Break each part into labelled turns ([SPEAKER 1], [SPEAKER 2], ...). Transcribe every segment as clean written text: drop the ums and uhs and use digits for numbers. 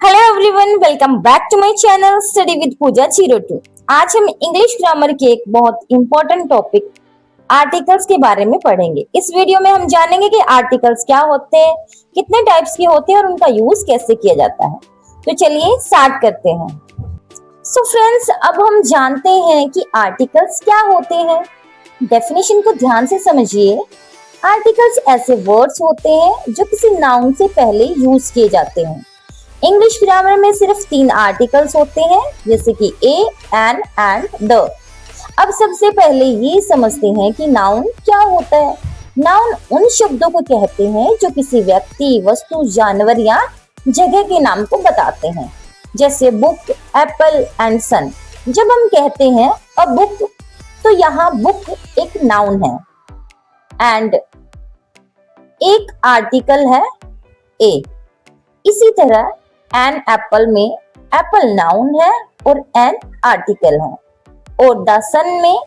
[SPEAKER 1] Hello everyone, welcome back to my channel study with Pooja 02। आज हम English grammar के एक बहुत इंपॉर्टेंट टॉपिक आर्टिकल्स के बारे में पढ़ेंगे। इस वीडियो में हम जानेंगे कि आर्टिकल्स क्या होते हैं, कितने टाइप्स के होते हैं और उनका यूज कैसे किया जाता है। तो चलिए स्टार्ट करते हैं। सो फ्रेंड्स, अब हम जानते हैं कि आर्टिकल्स क्या होते हैं। डेफिनेशन को ध्यान से समझिए। आर्टिकल्स ऐसे वर्ड्स होते हैं जो किसी नाउन से पहले यूज किए जाते हैं। इंग्लिश ग्रामर में सिर्फ 3 आर्टिकल्स होते हैं, जैसे कि ए, एन एंड द। अब सबसे पहले ये समझते हैं कि नाउन क्या होता है। नाउन उन शब्दों को कहते हैं जो किसी व्यक्ति, वस्तु, जानवर या जगह के नाम को बताते हैं, जैसे बुक, एप्पल एंड सन। जब हम कहते हैं अ बुक, तो यहाँ बुक एक नाउन है एंड एक आर्टिकल है ए। इसी तरह एन एप्पल में एप्पल नाउन है और एन आर्टिकल है, और द सन में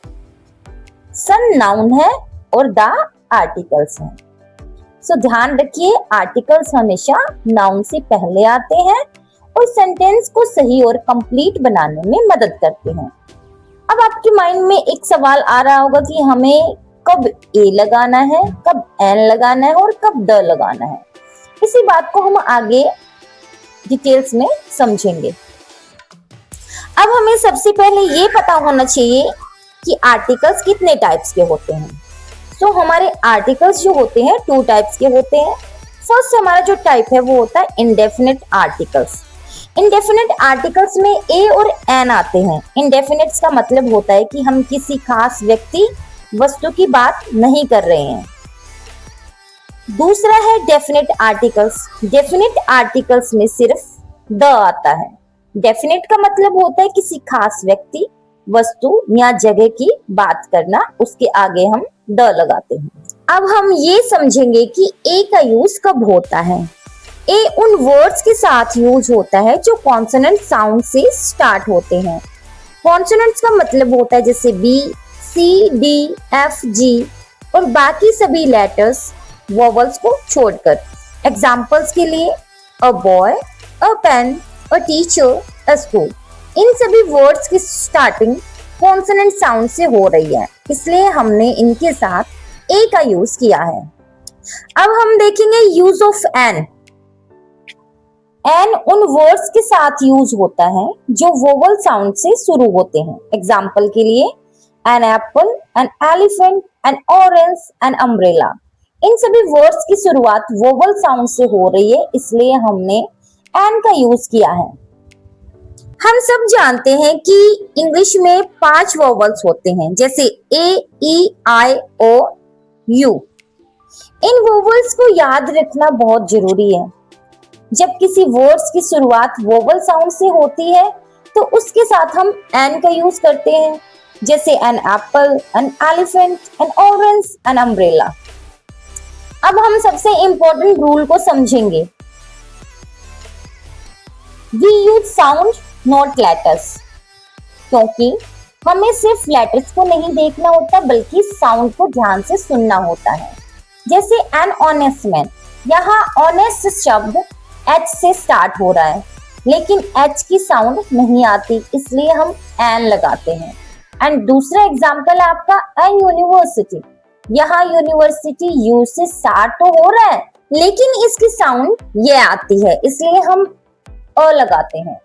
[SPEAKER 1] सन नाउन है और द आर्टिकल्स हैं। सो ध्यान रखिए, आर्टिकल्स हमेशा नाउन से पहले आते हैं और सेंटेंस को सही और कंप्लीट बनाने में मदद करते हैं। अब आपके माइंड में एक सवाल आ रहा होगा कि हमें कब ए लगाना है, कब एन लगाना है और कब द लगाना है। इसी बात को हम आगे डिटेल्स में समझेंगे। अब हमें सबसे पहले ये पता होना चाहिए कि आर्टिकल्स कितने टाइप्स के होते हैं। तो हमारे आर्टिकल्स जो होते हैं 2 टाइप्स के होते हैं। फर्स्ट हमारा जो टाइप है वो होता है इंडेफिनिट आर्टिकल्स। इंडेफिनिट आर्टिकल्स में ए और एन आते हैं। इंडेफिनिट्स का मतलब होता है कि हम किसी खास व्यक्ति, वस्तु की बात नहीं कर रहे हैं। दूसरा है डेफिनेट आर्टिकल्स। डेफिनेट आर्टिकल्स में सिर्फ द आता है। डेफिनेट का मतलब होता है किसी खास व्यक्ति, वस्तु या जगह की बात करना, उसके आगे हम द लगाते हैं। अब हम ये समझेंगे कि ए का यूज कब होता है। ए उन वर्ड्स के साथ यूज होता है जो कॉन्सोनेंट साउंड से स्टार्ट होते हैं। कॉन्सोनेंट्स का मतलब होता है जैसे बी, सी, डी, एफ, जी और बाकी सभी लेटर्स वोवल्स को छोड़कर। एग्जाम्पल्स के लिए a boy, a pen, a teacher, a school. इन सभी वर्ड्स की स्टार्टिंग कॉन्सोनेंट साउंड से हो रही है, इसलिए हमने इनके साथ ए का यूज किया है। अब हम देखेंगे यूज ऑफ एन। एन उन वर्ड्स के साथ यूज होता है जो वोवल साउंड से शुरू होते हैं। एग्जाम्पल के लिए an apple, an elephant, an orange, an umbrella. इन सभी वर्ड्स की शुरुआत वोवल साउंड से हो रही है, इसलिए हमने एन का यूज किया है। हम सब जानते हैं कि इंग्लिश में 5 वोवल्स होते हैं, जैसे ए, ई, आई, ओ, यू। इन वोवल्स को याद रखना बहुत जरूरी है। जब किसी वर्ड्स की शुरुआत वोवल साउंड से होती है तो उसके साथ हम एन का यूज करते हैं, जैसे an apple, an elephant, an orange, an umbrella. अब हम सबसे इंपॉर्टेंट रूल को समझेंगे। We use sound not letters, क्योंकि हमें सिर्फ लेटर्स को नहीं देखना होता बल्कि साउंड को ध्यान से सुनना होता है। जैसे एन ऑनेस्ट मैन, यहाँ ऑनेस्ट शब्द एच से स्टार्ट हो रहा है, लेकिन एच की साउंड नहीं आती, इसलिए हम एन लगाते हैं। एंड दूसरा एग्जाम्पल है आपका अ यूनिवर्सिटी। यहाँ यूनिवर्सिटी यू से स्टार्ट तो हो रहा है, लेकिन इसकी साउंड ये आती है, इसलिए हम अ लगाते हैं।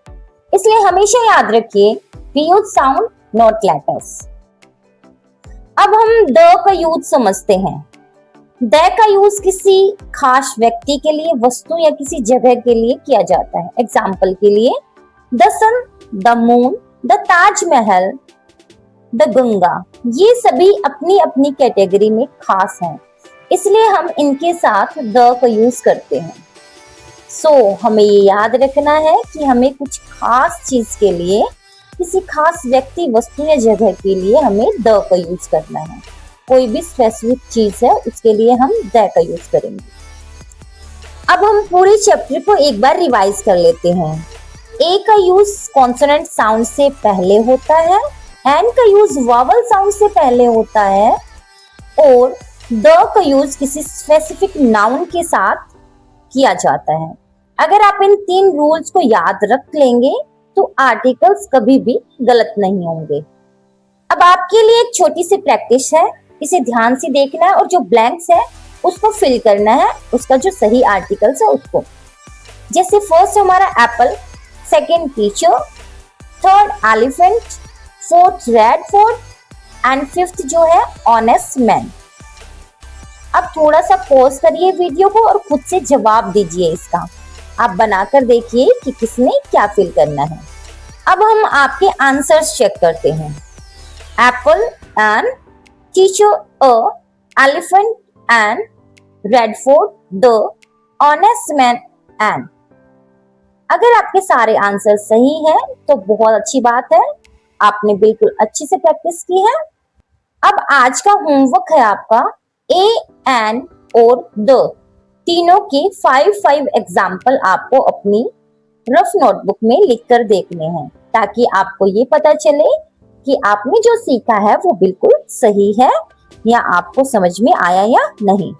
[SPEAKER 1] इसलिए हमेशा याद रखिए, we use sound not letters. अब हम द का यूज समझते हैं। द का यूज किसी खास व्यक्ति के लिए, वस्तु या किसी जगह के लिए किया जाता है। एग्जाम्पल के लिए the sun, the moon, the Taj Mahal, the Ganga. ये सभी अपनी अपनी कैटेगरी में खास हैं, इसलिए हम इनके साथ द का यूज करते हैं। सो हमें ये याद रखना है कि हमें कुछ खास चीज के लिए, किसी खास व्यक्ति, वस्तु या जगह के लिए हमें द का यूज करना है। कोई भी स्पेसिफिक चीज है उसके लिए हम द का यूज करेंगे। अब हम पूरे चैप्टर को एक बार रिवाइज कर लेते हैं। ए का यूज कॉन्सोनेंट साउंड से पहले होता है, एन का यूज वावल साउंड से पहले होता है और द का यूज किसी स्पेसिफिक नाउन के साथ किया जाता है। अगर आप इन 3 रूल्स को याद रख लेंगे तो आर्टिकल्स कभी भी गलत नहीं होंगे। अब आपके लिए एक छोटी सी प्रैक्टिस है, इसे ध्यान से देखना है और जो ब्लैंक्स है उसको फिल करना है, उसका जो सही आर्टिकल्स है उसको। जैसे फर्स्ट हमारा Apple, second teacher, third elephant, fourth red fort and fifth जो है ऑनेस्ट मैन। अब थोड़ा सा पॉज करिए वीडियो को और खुद से जवाब दीजिए इसका। आप बनाकर देखिए कि किसने क्या फिल करना है। अब हम आपके आंसर्स चेक करते हैं। Apple and teacher, a elephant and red fort, the honest man and. अगर आपके सारे आंसर सही हैं तो बहुत अच्छी बात है, आपने बिल्कुल अच्छे से प्रैक्टिस की है। अब आज का होमवर्क है आपका ए, एन और द तीनों के 5 एग्जाम्पल आपको अपनी रफ नोटबुक में लिखकर देखने हैं, ताकि आपको ये पता चले कि आपने जो सीखा है वो बिल्कुल सही है या आपको समझ में आया या नहीं।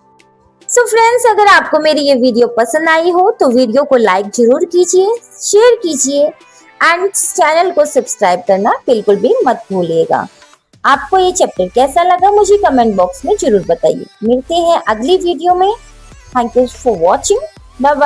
[SPEAKER 1] सो फ्रेंड्स, अगर आपको मेरी ये वीडियो पसंद आई हो तो वीडियो को लाइक जरूर कीजिए, शेयर कीजिए एंड चैनल को सब्सक्राइब करना बिल्कुल भी मत भूलिएगा। आपको ये चैप्टर कैसा लगा मुझे कमेंट बॉक्स में जरूर बताइए। मिलते हैं अगली वीडियो में। Thank you for watching. Bye bye.